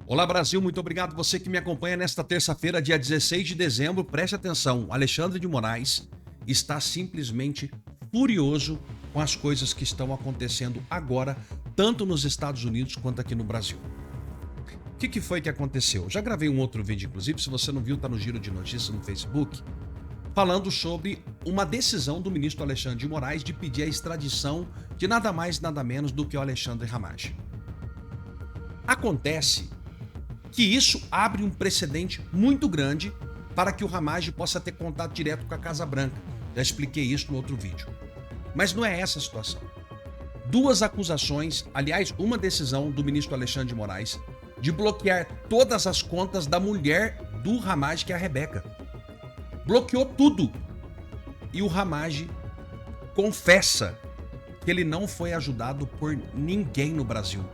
Olá Brasil, muito obrigado você que me acompanha nesta terça-feira, dia 16 de dezembro. Preste atenção, Alexandre de Moraes está simplesmente furioso com as coisas que estão acontecendo agora, tanto nos Estados Unidos quanto aqui no Brasil. O que foi que aconteceu? Já gravei um outro vídeo, inclusive, se você não viu, tá no Giro de Notícias no Facebook, falando sobre uma decisão do ministro Alexandre de Moraes de pedir a extradição de nada mais nada menos do que o Alexandre Ramagem. Acontece que isso abre um precedente muito grande para que o Ramagem possa ter contato direto com a Casa Branca. Já expliquei isso no outro vídeo. Mas não é essa a situação. Duas acusações, aliás, uma decisão do ministro Alexandre de Moraes de bloquear todas as contas da mulher do Ramagem, que é a Rebeca. Bloqueou tudo. E o Ramagem confessa que ele não foi ajudado por ninguém no Brasil.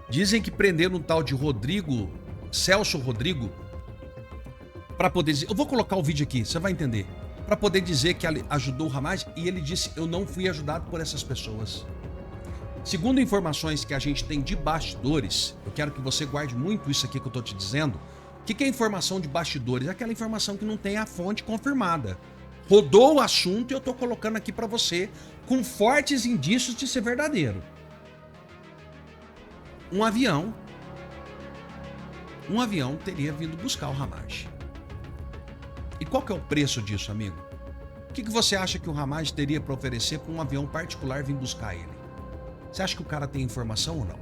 Dizem que prenderam um tal de Celso Rodrigo, para poder dizer... Eu vou colocar o vídeo aqui, você vai entender. Para poder dizer que ajudou o Ramagem, e ele disse, eu não fui ajudado por essas pessoas. Segundo informações que a gente tem de bastidores, eu quero que você guarde muito isso aqui que eu tô te dizendo. O que é informação de bastidores? É aquela informação que não tem a fonte confirmada. Rodou o assunto e eu tô colocando aqui para você com fortes indícios de ser verdadeiro. Um avião teria vindo buscar o Ramagem. E qual que é o preço disso, amigo? O que você acha que o Ramagem teria para oferecer para um avião particular vir buscar ele? Você acha que o cara tem informação ou não?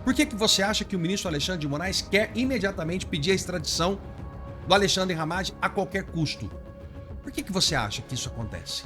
Por que você acha que o ministro Alexandre de Moraes quer imediatamente pedir a extradição do Alexandre Ramagem a qualquer custo? Por que você acha que isso acontece?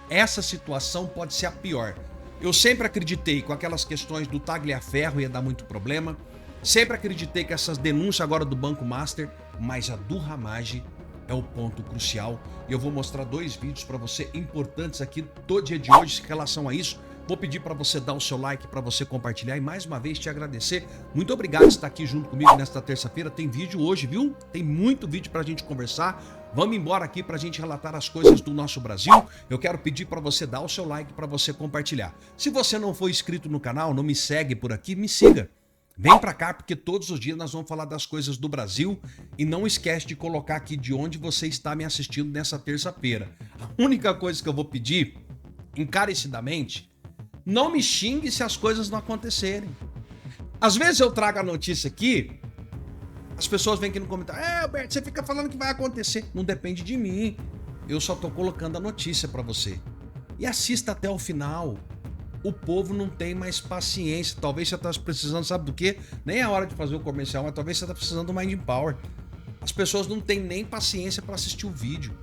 Essa situação pode ser a pior. Eu sempre acreditei com aquelas questões do Tagliaferro ia dar muito problema. Sempre acreditei que essas denúncias agora do Banco Master, mas a do Ramagem é o ponto crucial. E eu vou mostrar dois vídeos para você importantes aqui do dia de hoje em relação a isso. Vou pedir para você dar o seu like, para você compartilhar e mais uma vez te agradecer. Muito obrigado por estar aqui junto comigo nesta terça-feira. Tem vídeo hoje, viu? Tem muito vídeo para a gente conversar. Vamos embora aqui para a gente relatar as coisas do nosso Brasil. Eu quero pedir para você dar o seu like, para você compartilhar. Se você não for inscrito no canal, não me segue por aqui, me siga. Vem pra cá porque todos os dias nós vamos falar das coisas do Brasil e não esquece de colocar aqui de onde você está me assistindo nessa terça-feira. A única coisa que eu vou pedir, encarecidamente, não me xingue se as coisas não acontecerem. Às vezes eu trago a notícia aqui, as pessoas vêm aqui no comentário, Alberto, você fica falando que vai acontecer. Não depende de mim, eu só tô colocando a notícia pra você. E assista até o final. O povo não tem mais paciência. Talvez você está precisando, sabe do quê? Nem é a hora de fazer o comercial, mas talvez você está precisando do Mind Power. As pessoas não têm nem paciência para assistir o vídeo.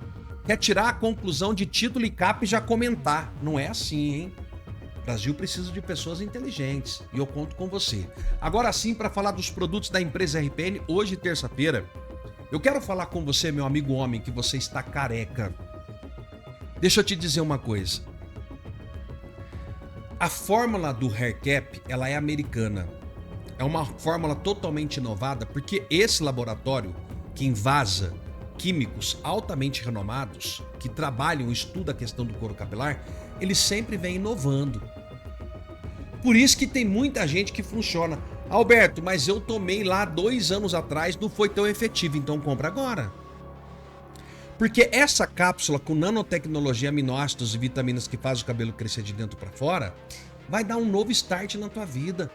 Quer tirar a conclusão de título e capa e já comentar. Não é assim, hein? O Brasil precisa de pessoas inteligentes e eu conto com você. Agora sim, para falar dos produtos da empresa RPN, hoje, terça-feira, eu quero falar com você, meu amigo homem, que você está careca. Deixa eu te dizer uma coisa. A fórmula do Hair Cap, ela é americana. É uma fórmula totalmente inovada porque esse laboratório que invasa químicos altamente renomados, que trabalham e estudam a questão do couro capilar, ele sempre vem inovando. Por isso que tem muita gente que funciona. Alberto, mas eu tomei lá 2 anos atrás, não foi tão efetivo, então compra agora. Porque essa cápsula com nanotecnologia, aminoácidos e vitaminas que faz o cabelo crescer de dentro para fora, vai dar um novo start na tua vida.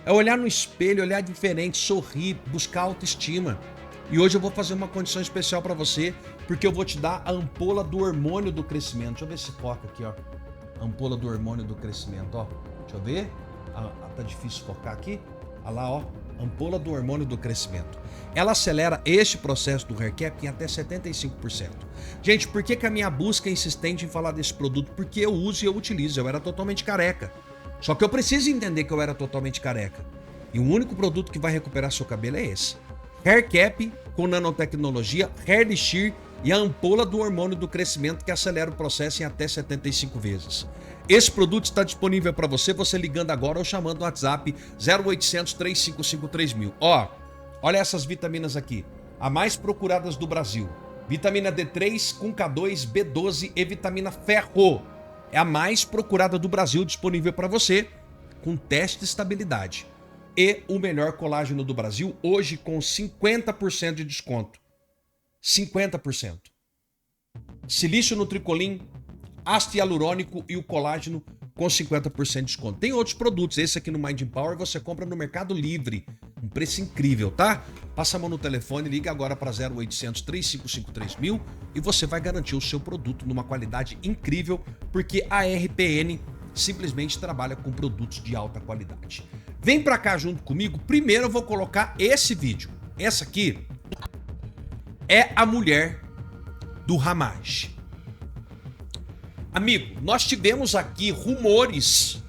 É olhar no espelho, olhar diferente, sorrir, buscar autoestima. E hoje eu vou fazer uma condição especial para você, porque eu vou te dar a ampola do hormônio do crescimento. Deixa eu ver se foca aqui, ó. Ampola do hormônio do crescimento, ó. Deixa eu ver. Tá difícil focar aqui. Olha lá, ó. Ampola do hormônio do crescimento. Ela acelera este processo do Hair Cap em até 75%. Gente, por que a minha busca é insistente em falar desse produto? Porque eu uso e eu utilizo. Eu era totalmente careca. Só que eu preciso entender que eu era totalmente careca. E o único produto que vai recuperar seu cabelo é esse. Hair Cap com nanotecnologia, Hair Elixir e a ampola do hormônio do crescimento que acelera o processo em até 75 vezes. Esse produto está disponível para você ligando agora ou chamando no WhatsApp 0800 355 3000. Ó, olha essas vitaminas aqui, as mais procuradas do Brasil. Vitamina D3 com K2, B12 e vitamina ferro. É a mais procurada do Brasil, disponível para você com teste de estabilidade. e o melhor colágeno do Brasil, hoje com 50% de desconto. 50%. Silício Nutricolin, ácido hialurônico e o colágeno com 50% de desconto. Tem outros produtos, esse aqui no Mind Power você compra no Mercado Livre, um preço incrível, tá? Passa a mão no telefone, liga agora para 0800 3553 3000 e você vai garantir o seu produto numa qualidade incrível, porque a RPN simplesmente trabalha com produtos de alta qualidade. Vem pra cá junto comigo. Primeiro eu vou colocar esse vídeo. Essa aqui é a mulher do Ramage. Amigo, nós tivemos aqui rumores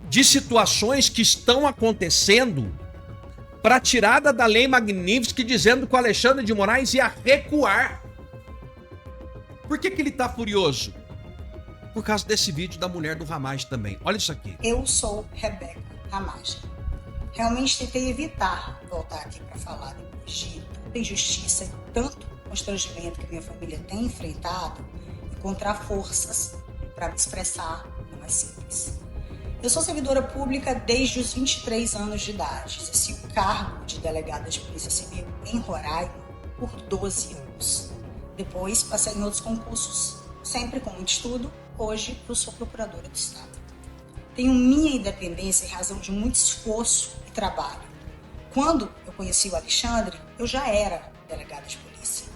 de situações que estão acontecendo para tirada da Lei Magnitsky, dizendo que o Alexandre de Moraes ia recuar. Por que ele tá furioso? Por causa desse vídeo da mulher do Ramage também. Olha isso aqui. Eu sou Rebeca Ramage. Realmente tentei evitar voltar aqui para falar depois de tanta injustiça e tanto constrangimento que minha família tem enfrentado, encontrar forças para me expressar não é simples. Eu sou servidora pública desde os 23 anos de idade. Exerci o cargo de delegada de Polícia Civil em Roraima por 12 anos. Depois passei em outros concursos, sempre com muito estudo. Hoje eu sou procuradora do Estado. Tenho minha independência em razão de muito esforço e trabalho. Quando eu conheci o Alexandre, eu já era delegada de polícia.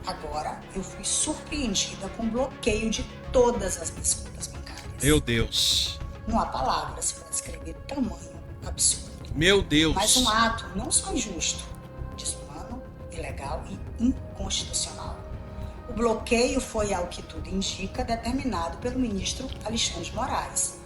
Agora eu fui surpreendida com o bloqueio de todas as minhas contas bancárias. Meu Deus. Não há palavras para descrever tamanho absurdo. Meu Deus. Mas um ato não só injusto, desumano, ilegal e inconstitucional. O bloqueio foi, ao que tudo indica, determinado pelo ministro Alexandre de Moraes.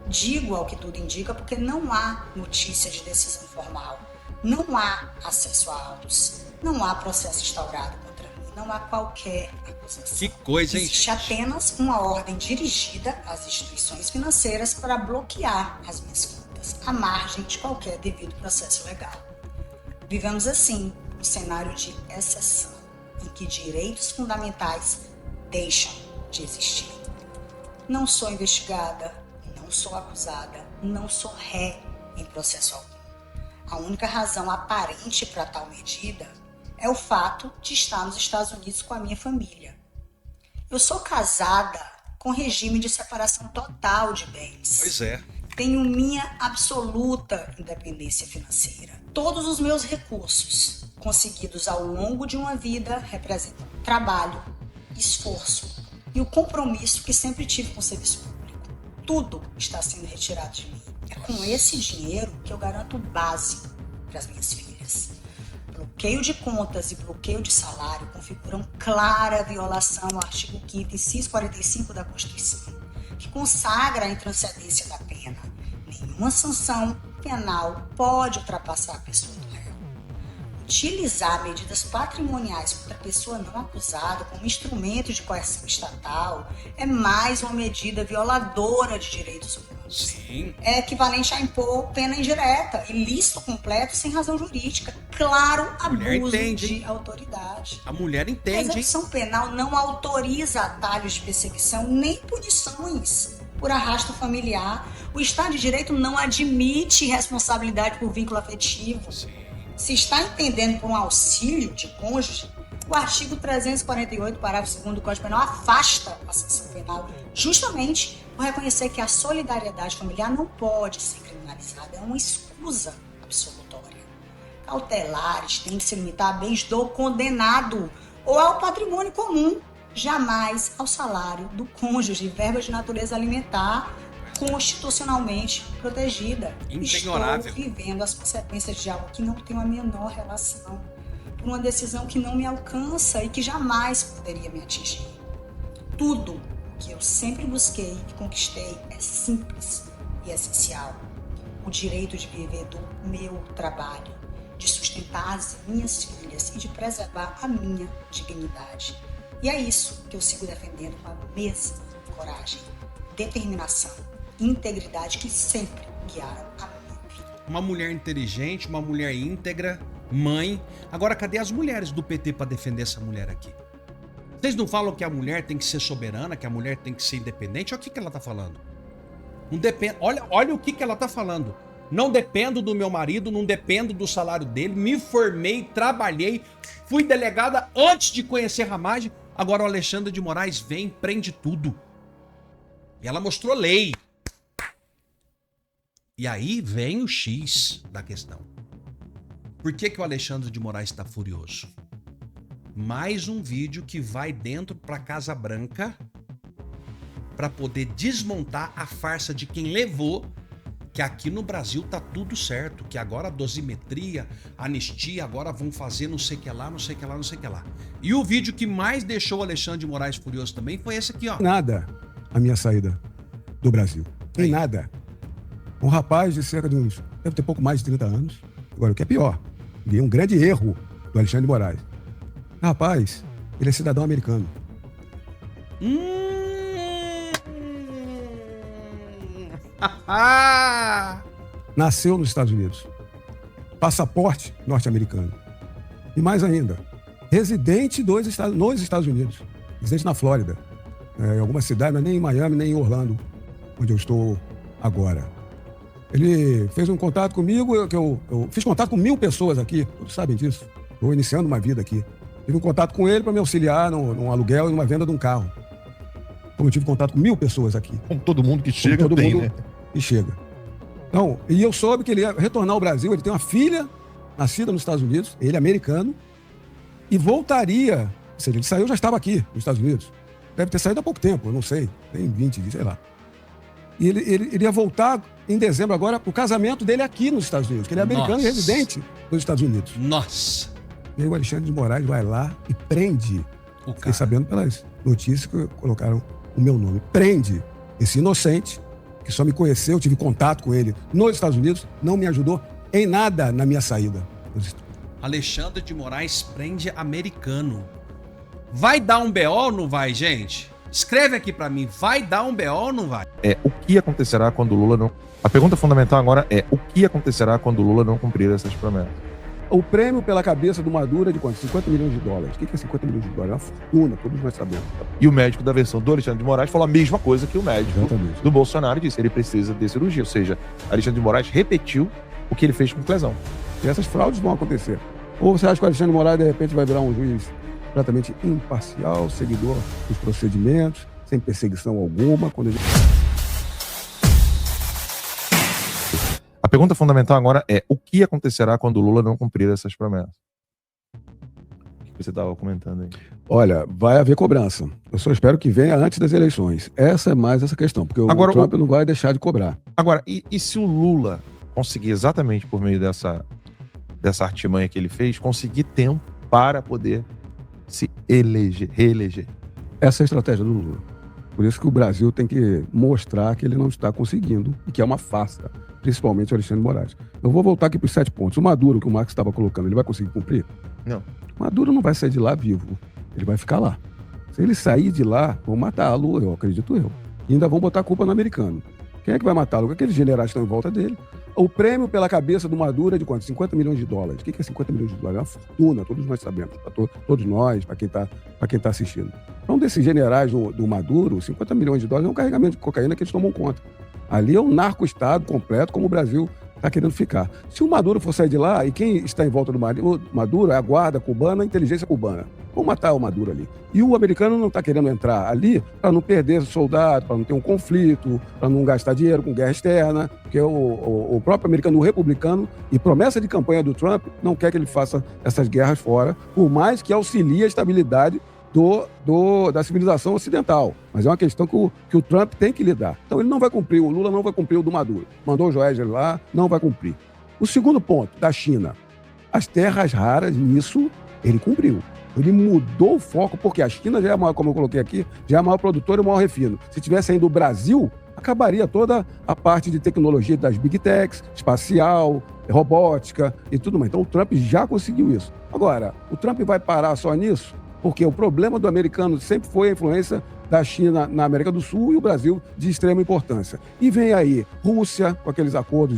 Digo ao que tudo indica porque não há notícia de decisão formal, não há acesso a autos, não há processo instaurado contra mim, não há qualquer acusação. Que coisa, hein? Existe apenas uma ordem dirigida às instituições financeiras para bloquear as minhas contas, à margem de qualquer devido processo legal. Vivemos assim um cenário de exceção, em que direitos fundamentais deixam de existir. Não sou investigada, não sou acusada, não sou ré em processo algum. A única razão aparente para tal medida é o fato de estar nos Estados Unidos com a minha família. Eu sou casada com regime de separação total de bens. Pois é. Tenho minha absoluta independência financeira. Todos os meus recursos conseguidos ao longo de uma vida representam trabalho, esforço e o compromisso que sempre tive com o serviço público. Tudo está sendo retirado de mim. É com esse dinheiro que eu garanto o básico para as minhas filhas. Bloqueio de contas e bloqueio de salário configuram clara violação ao artigo 5º, inciso 45 da Constituição, que consagra a intranscendência da pena. Nenhuma sanção penal pode ultrapassar a pessoa do réu. Utilizar medidas patrimoniais contra a pessoa não acusada como instrumento de coerção estatal é mais uma medida violadora de direitos humanos. Sim. É equivalente a impor pena indireta, ilícito completo sem razão jurídica. Claro, abuso de autoridade. A mulher entende. A execução penal não autoriza atalhos de perseguição nem punições por arrasto familiar. O Estado de Direito não admite responsabilidade por vínculo afetivo. Sim. Se está entendendo por um auxílio de cônjuge, o artigo 348, parágrafo 2º do Código Penal afasta a sanção penal, justamente por reconhecer que a solidariedade familiar não pode ser criminalizada, é uma escusa absolutória. Cautelares têm de se limitar a bens do condenado ou ao patrimônio comum, jamais ao salário do cônjuge, verba de natureza alimentar, constitucionalmente protegida. Impenhorável. Estou vivendo as consequências de algo que não tem a menor relação, por uma decisão que não me alcança e que jamais poderia me atingir. Tudo que eu sempre busquei e conquistei é simples e essencial. O direito de viver do meu trabalho, de sustentar as minhas filhas e de preservar a minha dignidade. E é isso que eu sigo defendendo com a mesma coragem, determinação e integridade que sempre guiaram a minha vida. Uma mulher inteligente, uma mulher íntegra, mãe. Agora, cadê as mulheres do PT para defender essa mulher aqui? Vocês não falam que a mulher tem que ser soberana, que a mulher tem que ser independente? Olha o que ela tá falando. Olha o que ela tá falando. Não dependo do meu marido, não dependo do salário dele. Me formei, trabalhei, fui delegada antes de conhecer Ramagem. Agora o Alexandre de Moraes vem, prende tudo. E ela mostrou lei. E aí vem o X da questão. Por que o Alexandre de Moraes está furioso? Mais um vídeo que vai dentro para Casa Branca para poder desmontar a farsa de quem levou que aqui no Brasil tá tudo certo, que agora a dosimetria, anistia, agora vão fazer não sei o que lá, não sei o que lá, não sei o que lá. E o vídeo que mais deixou o Alexandre de Moraes furioso também foi esse aqui, ó. Nada a minha saída do Brasil. Em nada. Um rapaz de cerca de uns... deve ter pouco mais de 30 anos. Agora, o que é pior, e um grande erro do Alexandre de Moraes. Rapaz, ele é cidadão americano. Nasceu nos Estados Unidos. Passaporte norte-americano. E mais ainda, residente nos Estados Unidos. Residente na Flórida. Em alguma cidade, mas nem em Miami, nem em Orlando, onde eu estou agora. Ele fez um contato comigo, que eu fiz contato com 1000 pessoas aqui, todos sabem disso. Estou iniciando uma vida aqui. Tive um contato com ele para me auxiliar num aluguel e numa venda de um carro. Como eu tive contato com 1000 pessoas aqui. Como todo mundo que chega tem, né? E chega. Então, e eu soube que ele ia retornar ao Brasil. Ele tem uma filha nascida nos Estados Unidos, ele é americano, e voltaria. Ou seja, ele saiu, já estava aqui nos Estados Unidos. Deve ter saído há pouco tempo, eu não sei. Tem 20 dias, sei lá. E ele ia voltar em dezembro agora para o casamento dele aqui nos Estados Unidos, que ele é americano e residente dos Estados Unidos. Nossa! E aí o Alexandre de Moraes vai lá e prende. Fiquei sabendo pelas notícias que colocaram o meu nome. Prende esse inocente, que só me conheceu, tive contato com ele nos Estados Unidos, não me ajudou em nada na minha saída. Alexandre de Moraes prende americano. Vai dar um BO ou não vai, gente? Escreve aqui pra mim, vai dar um BO ou não vai? O que acontecerá quando o Lula não... A pergunta fundamental agora é o que acontecerá quando o Lula não cumprir essas promessas? O prêmio pela cabeça do Maduro é de quanto? 50 milhões de dólares. O que é 50 milhões de dólares? É uma fortuna, todos nós sabemos. E o médico da versão do Alexandre de Moraes falou a mesma coisa que o médico do Bolsonaro disse. Ele precisa de cirurgia. Ou seja, Alexandre de Moraes repetiu o que ele fez com o Clezão. E essas fraudes vão acontecer. Ou você acha que o Alexandre de Moraes, de repente, vai virar um juiz completamente imparcial, seguidor dos procedimentos, sem perseguição alguma, quando ele... A pergunta fundamental agora é o que acontecerá quando o Lula não cumprir essas promessas? O que você estava comentando aí? Olha, vai haver cobrança. Eu só espero que venha antes das eleições. Essa é mais essa questão, porque o Trump não vai deixar de cobrar. Agora, e se o Lula conseguir exatamente por meio dessa artimanha que ele fez, conseguir tempo para poder se reeleger? Essa é a estratégia do Lula. Por isso que o Brasil tem que mostrar que ele não está conseguindo e que é uma farsa, principalmente o Alexandre de Moraes. Eu vou voltar aqui para os 7 pontos. O Maduro, que o Marcos estava colocando, ele vai conseguir cumprir? Não. O Maduro não vai sair de lá vivo. Ele vai ficar lá. Se ele sair de lá, vão matá-lo, eu acredito eu. E ainda vão botar a culpa no americano. Quem é que vai matá-lo? Aqueles generais que estão em volta dele. O prêmio pela cabeça do Maduro é de quanto? 50 milhões de dólares. O que é 50 milhões de dólares? É uma fortuna, todos nós sabemos. Para todos nós, para quem está assistindo. Então, desses generais do Maduro, 50 milhões de dólares é um carregamento de cocaína que eles tomam conta. Ali é um narco-estado completo, como o Brasil está querendo ficar. Se o Maduro for sair de lá, e quem está em volta do Maduro é a guarda cubana, a inteligência cubana. Vão matar o Maduro ali. E o americano não está querendo entrar ali para não perder soldado, para não ter um conflito, para não gastar dinheiro com guerra externa, porque o próprio americano, o republicano, e promessa de campanha do Trump, não quer que ele faça essas guerras fora, por mais que auxilie a estabilidade da civilização ocidental. Mas é uma questão que o Trump tem que lidar. Então ele não vai cumprir, o Lula não vai cumprir o do Maduro. Mandou o Joesley lá, não vai cumprir. O segundo ponto, da China. As terras raras, nisso, ele cumpriu. Ele mudou o foco, porque a China já é a maior, como eu coloquei aqui, já é a maior produtora e o maior refino. Se tivesse ainda o Brasil, acabaria toda a parte de tecnologia das Big Techs, espacial, robótica e tudo mais. Então o Trump já conseguiu isso. Agora, o Trump vai parar só nisso? Porque o problema do americano sempre foi a influência da China na América do Sul e o Brasil de extrema importância. E vem aí Rússia, com aqueles acordos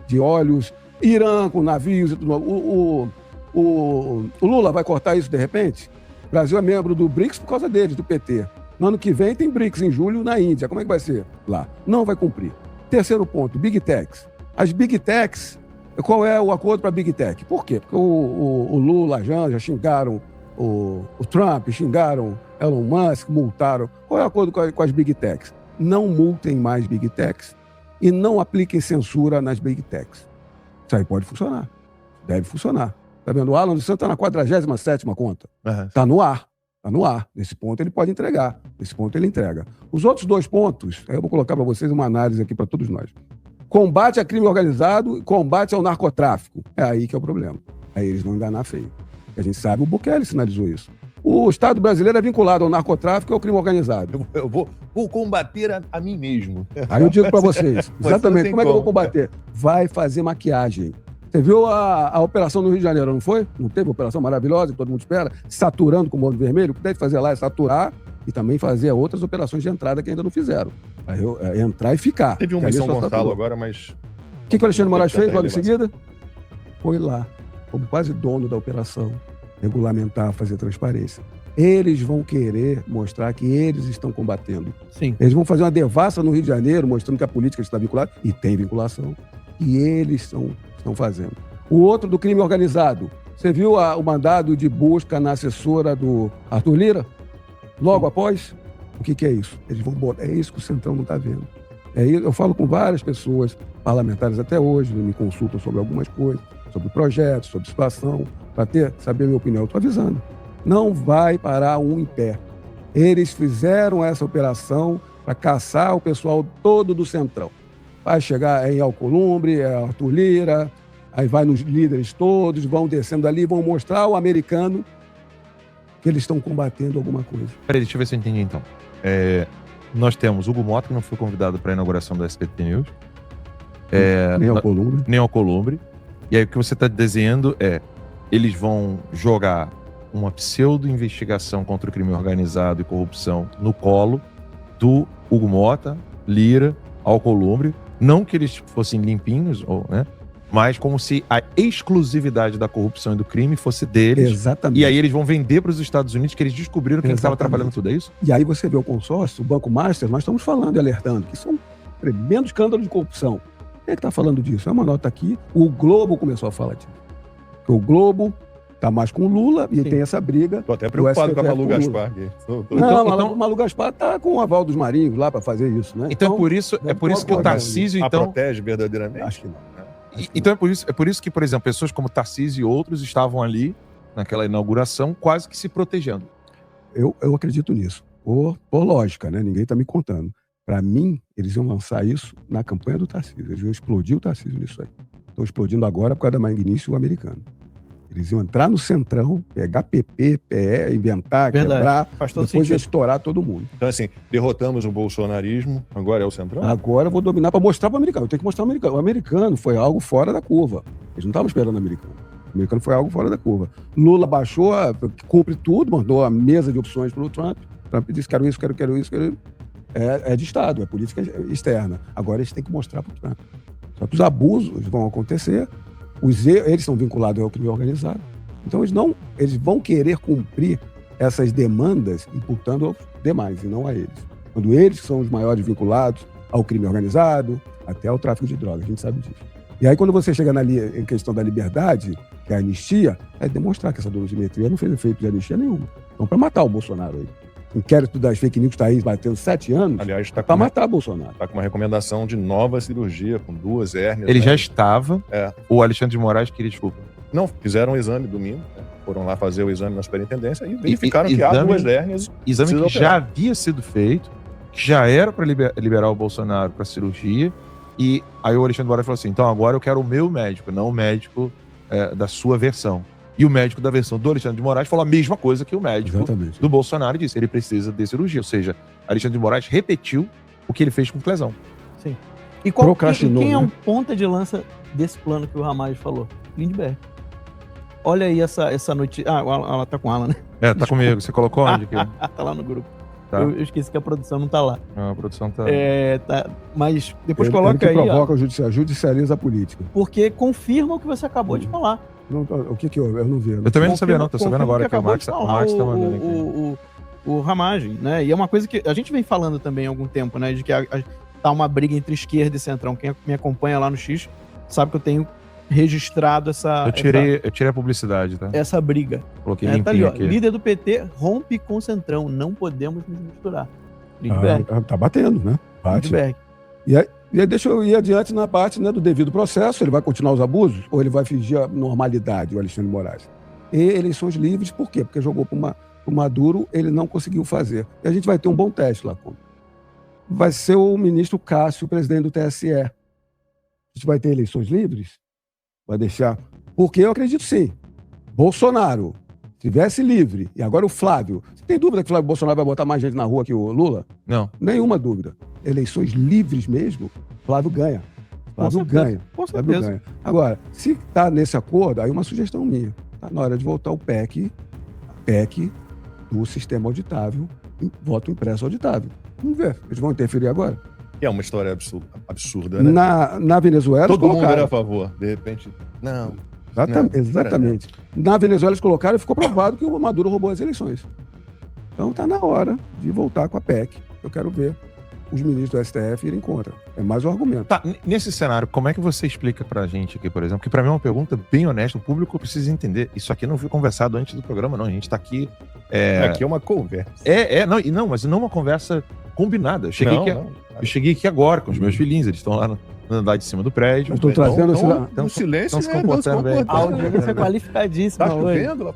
de óleos, Irã com navios e tudo. O Lula vai cortar isso de repente? O Brasil é membro do BRICS por causa deles, do PT. No ano que vem tem BRICS, em julho, na Índia. Como é que vai ser lá? Não vai cumprir. Terceiro ponto, Big Techs. As Big Techs, qual é o acordo para Big Tech? Por quê? Porque o Lula, já xingaram o Trump, xingaram Elon Musk, multaram. Qual é o acordo com as Big Techs? Não multem mais Big Techs e não apliquem censura nas Big Techs. Isso aí pode funcionar. Deve funcionar. Tá vendo? O Alan dos Santos está na 47ª conta. Tá no ar. Está no ar. Nesse ponto ele pode entregar. Nesse ponto ele entrega. Os outros 2 pontos, eu vou colocar para vocês uma análise aqui para todos nós. Combate a crime organizado e combate ao narcotráfico. É aí que é o problema. Aí eles vão enganar feio. A gente sabe, o Bukele sinalizou isso. O Estado brasileiro é vinculado ao narcotráfico e ao crime organizado. Eu vou combater a mim mesmo. Aí eu digo para vocês, exatamente, como é que eu vou combater? Vai fazer maquiagem. Você viu a operação no Rio de Janeiro, não foi? Não teve operação maravilhosa que todo mundo espera? Saturando com o molho vermelho? O que deve fazer lá é saturar e também fazer outras operações de entrada que ainda não fizeram. Aí entrar e ficar. Teve uma em São Gonçalo agora, mas... O que o Alexandre de Moraes fez logo em seguida? Foi lá, como quase dono da operação, regulamentar, fazer transparência. Eles vão querer mostrar que eles estão combatendo. Sim. Eles vão fazer uma devassa no Rio de Janeiro, mostrando que a política está vinculada, e tem vinculação, e eles estão fazendo. O outro do crime organizado. Você viu o mandado de busca na assessora do Arthur Lira? Logo após? O que é isso? Eles vão botar. É isso que o Centrão não está vendo. Eu falo com várias pessoas, parlamentares até hoje, me consultam sobre algumas coisas, sobre projetos, sobre situação, para saber a minha opinião. Eu estou avisando. Não vai parar um em pé. Eles fizeram essa operação para caçar o pessoal todo do Centrão. Vai chegar em Alcolumbre, Arthur Lira, aí vai nos líderes todos, vão descendo ali, vão mostrar ao americano que eles estão combatendo alguma coisa. Peraí, deixa eu ver se eu entendi então. Nós temos Hugo Mota, que não foi convidado para a inauguração da SBT News. Nem Alcolumbre. E aí o que você está desenhando eles vão jogar uma pseudo-investigação contra o crime organizado e corrupção no colo do Hugo Mota, Lira, Alcolumbre. Não que eles fossem limpinhos, né? Mas como se a exclusividade da corrupção e do crime fosse deles. Exatamente. E aí eles vão vender para os Estados Unidos que eles descobriram quem estava trabalhando tudo, é isso? E aí você vê o consórcio, o Banco Master, nós estamos falando e alertando que são tremendo escândalo de corrupção. Quem é que está falando disso? É uma nota aqui. O Globo começou a falar disso. Porque o Globo está mais com o Lula e tem essa briga. Estou até preocupado com a Malu Gaspar. Não, Malu Gaspar está com o aval dos marinhos lá para fazer isso, né? Então por isso que o Tarcísio A protege verdadeiramente? Acho que não. Então é por isso que, por exemplo, pessoas como Tarcísio e outros estavam ali, naquela inauguração, quase que se protegendo. Eu acredito nisso. Por lógica, né? Ninguém está me contando. Para mim, eles iam lançar isso na campanha do Tarcísio. Eles iam explodir o Tarcísio nisso aí. Estão explodindo agora por causa da Magnício americano. Eles iam entrar no Centrão, pegar PP, PE, inventar, quebrar, depois ia estourar todo mundo. Então, assim, derrotamos o bolsonarismo, agora é o Centrão? Agora eu vou dominar para mostrar para o americano. Eu tenho que mostrar para o americano. O americano foi algo fora da curva. Eles não estavam esperando o americano. O americano foi algo fora da curva. Lula baixou, cumpre tudo, mandou a mesa de opções para o Trump. Trump disse, quero isso, quero isso. É de Estado, é política externa. Agora eles têm que mostrar para o Trump. Só que os abusos vão acontecer. Eles são vinculados ao crime organizado. Então eles vão querer cumprir essas demandas imputando aos demais e não a eles. Quando eles são os maiores vinculados ao crime organizado, até ao tráfico de drogas, a gente sabe disso. E aí quando você chega em questão da liberdade, que é a anistia, é demonstrar que essa dosimetria não fez efeito de anistia nenhuma. Então para matar o Bolsonaro aí. O inquérito das fake news está aí batendo 7 anos, aliás, para matar Bolsonaro. Está com uma recomendação de nova cirurgia, com 2 hérnias. Ele já estava. O Alexandre de Moraes queria desculpa. Não, fizeram um exame domingo. Foram lá fazer o exame na superintendência e verificaram que há 2 hérnias. Exame que já havia sido feito, que já era para liberar o Bolsonaro para cirurgia. E aí o Alexandre de Moraes falou assim, então agora eu quero o meu médico, não o médico da sua versão. E o médico da versão do Alexandre de Moraes falou a mesma coisa que o médico do Bolsonaro disse. Ele precisa de cirurgia. Ou seja, Alexandre de Moraes repetiu o que ele fez com Clezão. Sim. E quem é um ponta de lança desse plano que o Ramagem falou? Lindbergh. Olha aí essa notícia. Ela tá com ela, né? Tá comigo. Você colocou onde? Tá lá no grupo. Tá. Eu esqueci que a produção não tá lá. Não, a produção tá... tá. Mas depois coloca aí. Ele provoca judicializa a política. Porque confirma o que você acabou de falar. O que houve? Eu não vi. Eu também não sabia, não. Tô sabendo agora que o Max tá mandando aqui. O Ramagem, né? E é uma coisa que a gente vem falando também há algum tempo, né? De que tá uma briga entre esquerda e centrão. Quem me acompanha lá no X sabe que eu tenho registrado essa... Eu tirei a publicidade, tá? Essa briga. Coloquei Tá ali, limpinho ó, aqui. líder do PT rompe com o Centrão. Não podemos nos misturar. Lindbergh. Tá batendo, né? Bate. Lindbergh. E aí deixa eu ir adiante na parte, né, do devido processo. Ele vai continuar os abusos ou ele vai fingir a normalidade, o Alexandre de Moraes? E eleições livres, por quê? Porque jogou para o Maduro, ele não conseguiu fazer. E a gente vai ter um bom teste lá. Vai ser o ministro Cássio, presidente do TSE. A gente vai ter eleições livres? Vai deixar? Porque eu acredito sim. Bolsonaro, se tivesse livre, e agora o Flávio. Você tem dúvida que o Flávio Bolsonaro vai botar mais gente na rua que o Lula? Não. Nenhuma dúvida. Eleições livres mesmo, Flávio ganha. Flávio ganha. Com Flávio certeza. ganha. Agora, se está nesse acordo, aí uma sugestão minha. Está na hora de voltar o PEC do sistema auditável, voto impresso auditável. Vamos ver. Eles vão interferir agora? Que é uma história absurda, né? Na Venezuela, Todo eles mundo colocaram. era a favor. De repente, não. Exatamente. Na Venezuela, eles colocaram e ficou provado que o Maduro roubou as eleições. Então está na hora de voltar com a PEC. Eu quero ver os ministros do STF irem contra. É mais um argumento. Tá, nesse cenário, como é que você explica pra gente aqui, por exemplo? Que pra mim é uma pergunta bem honesta, o público precisa entender. Isso aqui não foi conversado antes do programa, não. A gente tá aqui... Aqui é uma conversa. Mas não uma conversa combinada. Eu cheguei aqui agora com os meus filhinhos, eles estão lá no andar de cima do prédio. Eu estou trazendo No silêncio, estão se comportando bem. A audiência é qualificadíssima. Tá hoje. chovendo lá?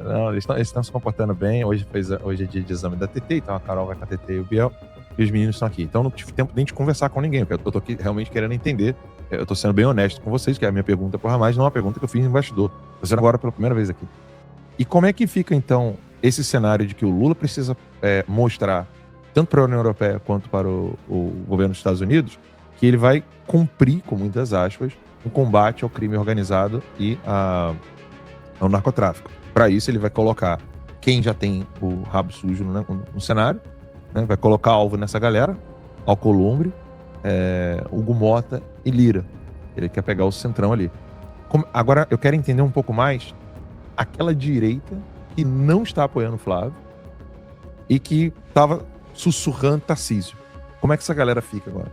Não, eles estão se comportando bem. Hoje é dia de exame da TT, então a Carol vai com a TT e o Biel. E os meninos estão aqui. Então não tive tempo nem de conversar com ninguém, porque eu tô aqui realmente querendo entender. Eu tô sendo bem honesto com vocês, que é a minha pergunta pro Ramais, não é uma pergunta que eu fiz no bastidor. Tô fazendo agora pela primeira vez aqui. E como é que fica, então, esse cenário de que o Lula precisa mostrar, tanto para a União Europeia quanto para o governo dos Estados Unidos, que ele vai cumprir, com muitas aspas, um combate ao crime organizado e ao narcotráfico. Para isso, ele vai colocar quem já tem o rabo sujo no cenário, né? Vai colocar alvo nessa galera, Alcolumbre, Hugo Mota e Lira. Ele quer pegar o centrão ali. Agora, eu quero entender um pouco mais aquela direita que não está apoiando o Flávio e que estava sussurrando Tarcísio. Como é que essa galera fica agora?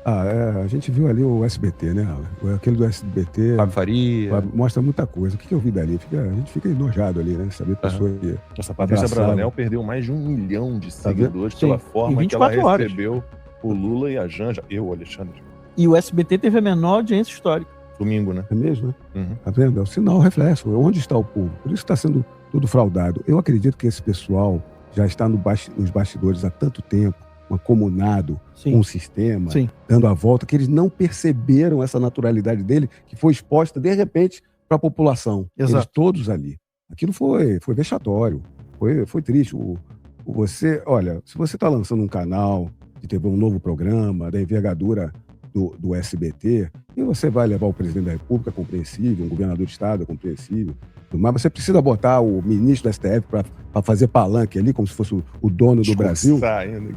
A gente viu ali o SBT, né? Aquele do SBT Fábio Faria. mostra muita coisa. O que eu vi dali? A gente fica enojado ali, né? Saber pessoa que... Essa Patrícia Engraçado. Bravanel perdeu mais de 1 milhão de seguidores Sim, pela em forma que ela 24 horas. recebeu o Lula e a Janja. O Alexandre. E o SBT teve a menor audiência histórica. Domingo, né? É mesmo, né? Uhum. Tá vendo? É o sinal, o reflexo. Onde está o povo? Por isso está sendo tudo fraudado. Eu acredito que esse pessoal já está nos bastidores há tanto tempo, mancomunado Sim. com o sistema, Sim. dando a volta, que eles não perceberam essa naturalidade dele, que foi exposta, de repente, para a população. Exato. Eles todos ali. Aquilo foi vexatório, foi triste. Olha, se você está lançando um canal de TV, um novo programa, da envergadura do SBT, e você vai levar o presidente da República, compreensível, um governador de estado, compreensível, mas você precisa botar o ministro do STF para fazer palanque ali, como se fosse o dono do Brasil. Ainda,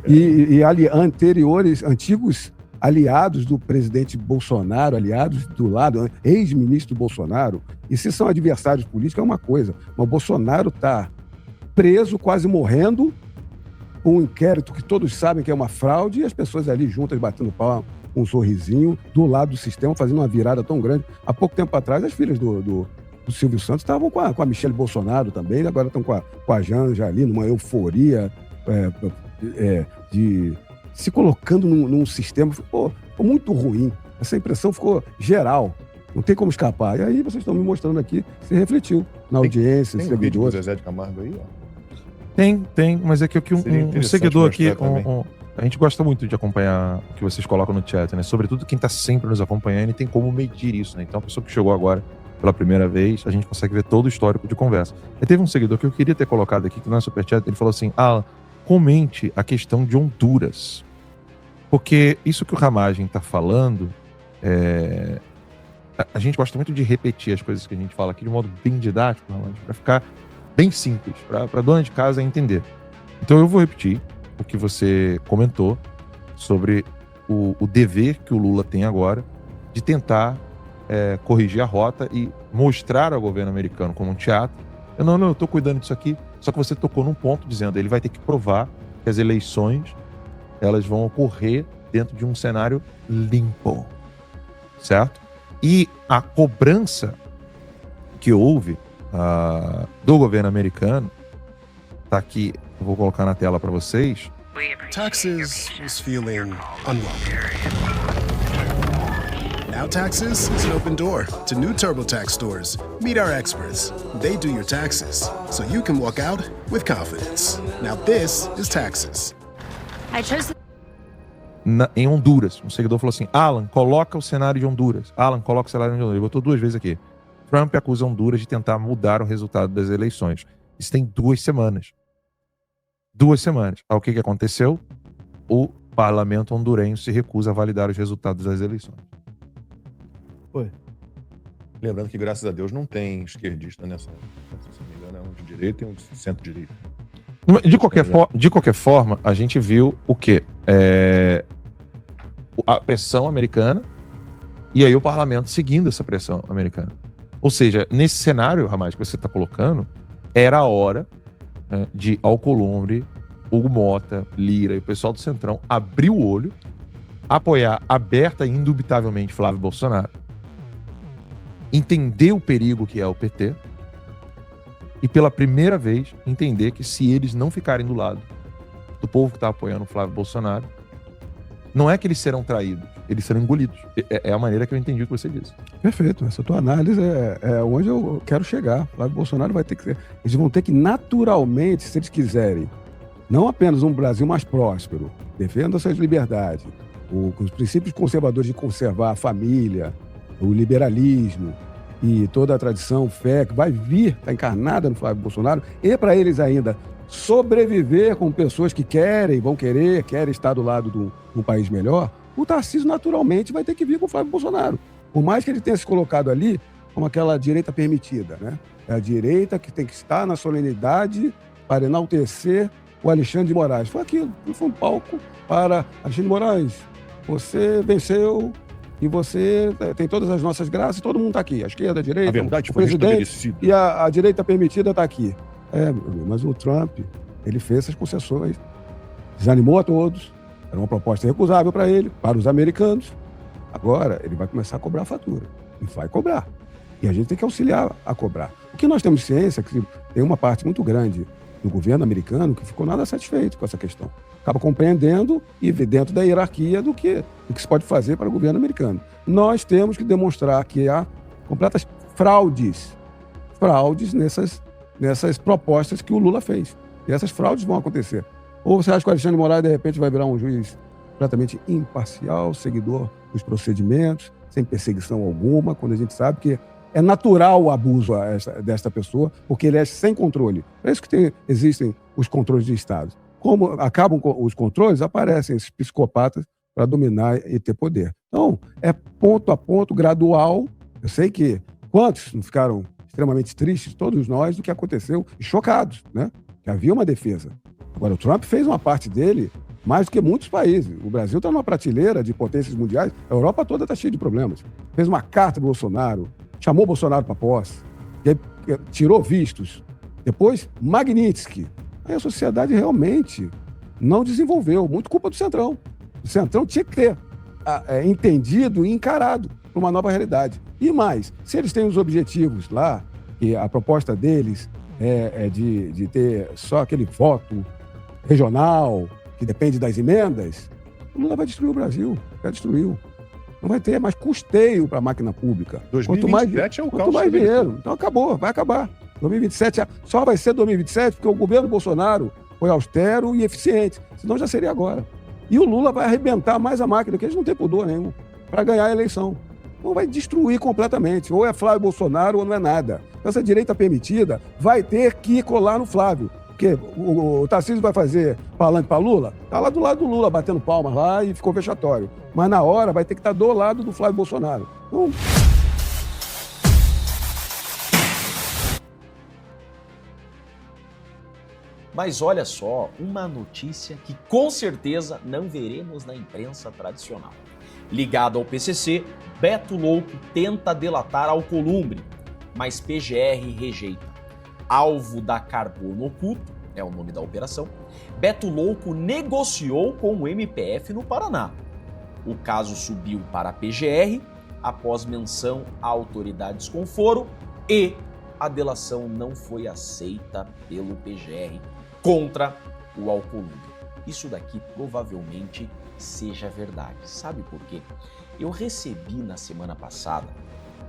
Antigos aliados do presidente Bolsonaro, aliados do lado, ex-ministro Bolsonaro, e se são adversários políticos é uma coisa, mas o Bolsonaro está preso, quase morrendo, um inquérito que todos sabem que é uma fraude, e as pessoas ali juntas batendo pau, com um sorrisinho, do lado do sistema, fazendo uma virada tão grande. Há pouco tempo atrás, as filhas do Silvio Santos estavam com a Michelle Bolsonaro também, agora estão com a Janja ali, numa euforia de se colocando num sistema. Ficou muito ruim. Essa impressão ficou geral. Não tem como escapar. E aí vocês estão me mostrando aqui, se refletiu na audiência, Tem um vídeo do seguidores. Zezé de Camargo aí, ó. Tem, mas é que Seria um interessante seguidor aqui, mostrar também. a gente gosta muito de acompanhar o que vocês colocam no chat, né? Sobretudo quem tá sempre nos acompanhando e tem como medir isso, né? Então a pessoa que chegou agora pela primeira vez, a gente consegue ver todo o histórico de conversa. E teve um seguidor que eu queria ter colocado aqui, que não é superchat, ele falou assim, comente a questão de Honduras. Porque isso que o Ramagem tá falando, a gente gosta muito de repetir as coisas que a gente fala aqui de modo bem didático, para ficar bem simples, para dona de casa entender. Então eu vou repetir o que você comentou sobre o dever que o Lula tem agora de tentar corrigir a rota e mostrar ao governo americano como um teatro. Eu estou cuidando disso aqui, só que você tocou num ponto dizendo ele vai ter que provar que as eleições elas vão ocorrer dentro de um cenário limpo, certo? E a cobrança que houve do governo americano, tá aqui, eu vou colocar na tela para vocês. Taxes was feeling unwelcome. Now Taxes is an open door to new TurboTax stores. Meet our experts. They do your taxes, so you can walk out with confidence. Now this is Taxes. Em Honduras, um seguidor falou assim: Alan, coloca o cenário de Honduras. Alan, coloca o cenário de Honduras. Ele botou 2 vezes aqui. Trump acusa Honduras de tentar mudar o resultado das eleições. Isso tem 2 semanas. 2 semanas. Aí o que aconteceu? O parlamento hondurenho se recusa a validar os resultados das eleições. Foi. Lembrando que, graças a Deus, não tem esquerdista nessa. Se não me engano, é um de direita e um de centro-direita. De qualquer forma, a gente viu o quê? A pressão americana e aí o parlamento seguindo essa pressão americana. Ou seja, nesse cenário, Ramais, que você está colocando, era a hora de Alcolumbre, Hugo Mota, Lira e o pessoal do Centrão abrir o olho, apoiar aberta e indubitavelmente Flávio Bolsonaro, entender o perigo que é o PT e pela primeira vez entender que se eles não ficarem do lado do povo que está apoiando o Flávio Bolsonaro, não é que eles serão traídos, eles serão engolidos. É a maneira que eu entendi o que você disse. Perfeito. Essa tua análise é onde eu quero chegar. Flávio Bolsonaro vai ter que ser... Eles vão ter que naturalmente, se eles quiserem, não apenas um Brasil mais próspero, defenda suas liberdades, os princípios conservadores de conservar a família, o liberalismo e toda a tradição, fé que vai vir, está encarnada no Flávio Bolsonaro, e para eles ainda sobreviver com pessoas que querem estar do lado de um país melhor, o Tarcísio naturalmente vai ter que vir com o Flávio Bolsonaro. Por mais que ele tenha se colocado ali como aquela direita permitida, né? É a direita que tem que estar na solenidade para enaltecer o Alexandre de Moraes. Foi aquilo, foi um palco para Alexandre de Moraes. Você venceu e você tem todas as nossas graças, todo mundo está aqui. A esquerda, a direita, a verdade, o presidente e a direita permitida está aqui. Mas o Trump, ele fez essas concessões, desanimou a todos, era uma proposta recusável para ele, para os americanos. Agora, ele vai começar a cobrar a fatura, e vai cobrar. E a gente tem que auxiliar a cobrar. O que nós temos ciência é que tem uma parte muito grande do governo americano que ficou nada satisfeito com essa questão. Acaba compreendendo e dentro da hierarquia do que se pode fazer para o governo americano. Nós temos que demonstrar que há completas fraudes nessas propostas que o Lula fez. E essas fraudes vão acontecer. Ou você acha que o Alexandre de Moraes, de repente, vai virar um juiz completamente imparcial, seguidor dos procedimentos, sem perseguição alguma, quando a gente sabe que é natural o abuso desta pessoa, porque ele é sem controle. É isso que existem os controles de Estado. Como acabam os controles, aparecem esses psicopatas para dominar e ter poder. Então, é ponto a ponto, gradual. Eu sei que quantos não ficaram extremamente tristes, todos nós, do que aconteceu, e chocados, né? Que havia uma defesa. Agora, o Trump fez uma parte dele mais do que muitos países. O Brasil está numa prateleira de potências mundiais, a Europa toda está cheia de problemas. Fez uma carta para o Bolsonaro, chamou o Bolsonaro para posse, tirou vistos. Depois, Magnitsky. Aí a sociedade realmente não desenvolveu, muito culpa do Centrão. O Centrão tinha que ter entendido e encarado para uma nova realidade. E mais, se eles têm os objetivos lá, que a proposta deles é de ter só aquele voto regional, que depende das emendas, o Lula vai destruir o Brasil, já destruiu. Não vai ter mais custeio para a máquina pública. 2027 é o quanto mais dinheiro. Então acabou, vai acabar. 2027 só vai ser 2027 porque o governo Bolsonaro foi austero e eficiente. Senão já seria agora. E o Lula vai arrebentar mais a máquina, que eles não têm pudor nenhum, para ganhar a eleição. Então vai destruir completamente. Ou é Flávio Bolsonaro ou não é nada. Essa direita permitida vai ter que colar no Flávio. Porque o Tarcísio vai fazer palanque para Lula, tá lá do lado do Lula, batendo palmas lá e ficou vexatório. Mas na hora vai ter que estar do lado do Flávio Bolsonaro. Então... Mas olha só, uma notícia que com certeza não veremos na imprensa tradicional. Ligado ao PCC, Beto Louco tenta delatar Alcolumbre, mas PGR rejeita. Alvo da Carbono Oculto, é o nome da operação, Beto Louco negociou com o MPF no Paraná. O caso subiu para a PGR após menção a autoridades com foro e a delação não foi aceita pelo PGR contra o Alcolumbre. Isso daqui provavelmente seja verdade. Sabe por quê? Eu recebi na semana passada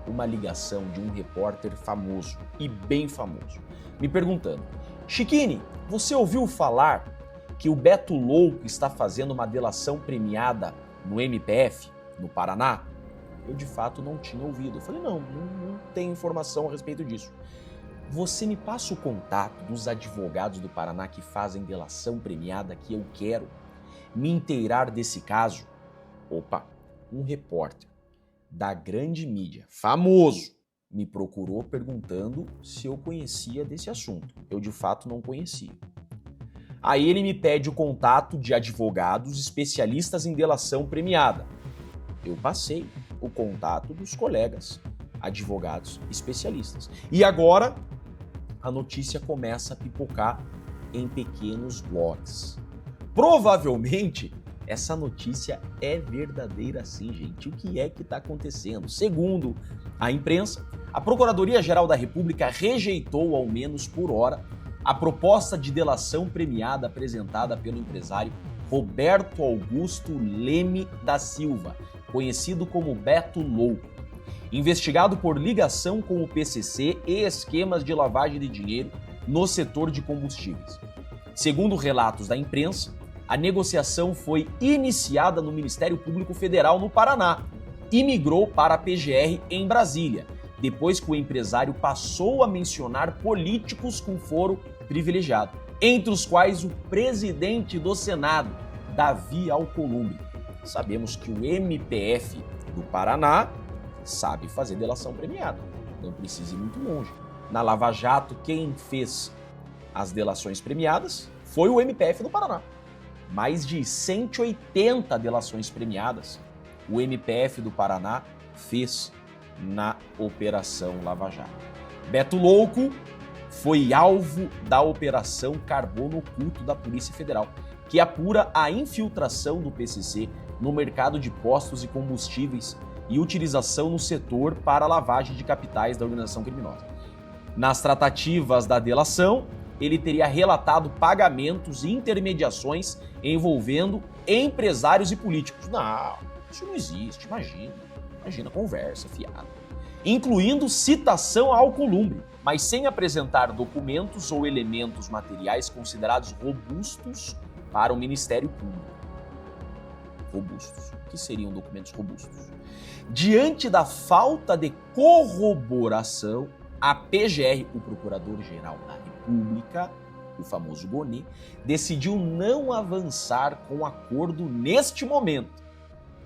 uma ligação de um repórter famoso e bem famoso, me perguntando: Chiquini, você ouviu falar que o Beto Louco está fazendo uma delação premiada no MPF, no Paraná? Eu de fato não tinha ouvido. Eu falei, não tenho informação a respeito disso. Você me passa o contato dos advogados do Paraná que fazem delação premiada, que eu quero me inteirar desse caso? Opa, um repórter da grande mídia, famoso, me procurou perguntando se eu conhecia desse assunto. Eu de fato não conhecia. Aí ele me pede o contato de advogados especialistas em delação premiada. Eu passei o contato dos colegas advogados especialistas. E agora a notícia começa a pipocar em pequenos blogs. Provavelmente essa notícia é verdadeira sim, gente. O que é que está acontecendo? Segundo a imprensa, a Procuradoria-Geral da República rejeitou, ao menos por hora, a proposta de delação premiada apresentada pelo empresário Roberto Augusto Leme da Silva, conhecido como Beto Louco, investigado por ligação com o PCC e esquemas de lavagem de dinheiro no setor de combustíveis. Segundo relatos da imprensa, a negociação foi iniciada no Ministério Público Federal no Paraná e migrou para a PGR em Brasília, depois que o empresário passou a mencionar políticos com foro privilegiado, entre os quais o presidente do Senado, Davi Alcolumbre. Sabemos que o MPF do Paraná sabe fazer delação premiada, não precisa ir muito longe. Na Lava Jato, quem fez as delações premiadas foi o MPF do Paraná. Mais de 180 delações premiadas o MPF do Paraná fez na Operação Lava Jato. Beto Louco foi alvo da Operação Carbono Oculto da Polícia Federal, que apura a infiltração do PCC no mercado de postos e combustíveis e utilização no setor para lavagem de capitais da organização criminosa. Nas tratativas da delação, ele teria relatado pagamentos e intermediações envolvendo empresários e políticos. Não, isso não existe, imagina conversa fiada. Incluindo citação ao Alcolumbre, mas sem apresentar documentos ou elementos materiais considerados robustos para o Ministério Público. Robustos. O que seriam documentos robustos? Diante da falta de corroboração, a PGR, o Procurador-Geral da República, o famoso Gonê, decidiu não avançar com o acordo neste momento,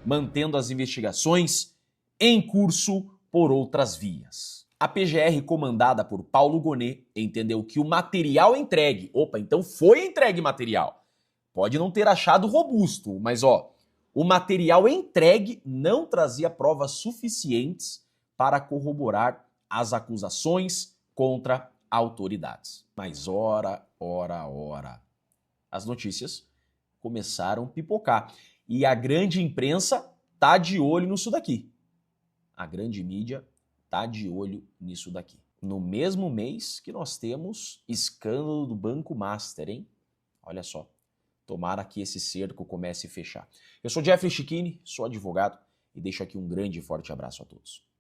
mantendo as investigações em curso por outras vias. A PGR, comandada por Paulo Gonê, entendeu que o material entregue, então foi entregue material, pode não ter achado robusto, mas o material entregue não trazia provas suficientes para corroborar as acusações contra autoridades. Mas ora, as notícias começaram a pipocar. E a grande imprensa tá de olho nisso daqui. A grande mídia tá de olho nisso daqui. No mesmo mês que nós temos escândalo do Banco Master, hein? Olha só. Tomara que esse cerco comece a fechar. Eu sou Jeffrey Chiquini, sou advogado e deixo aqui um grande e forte abraço a todos.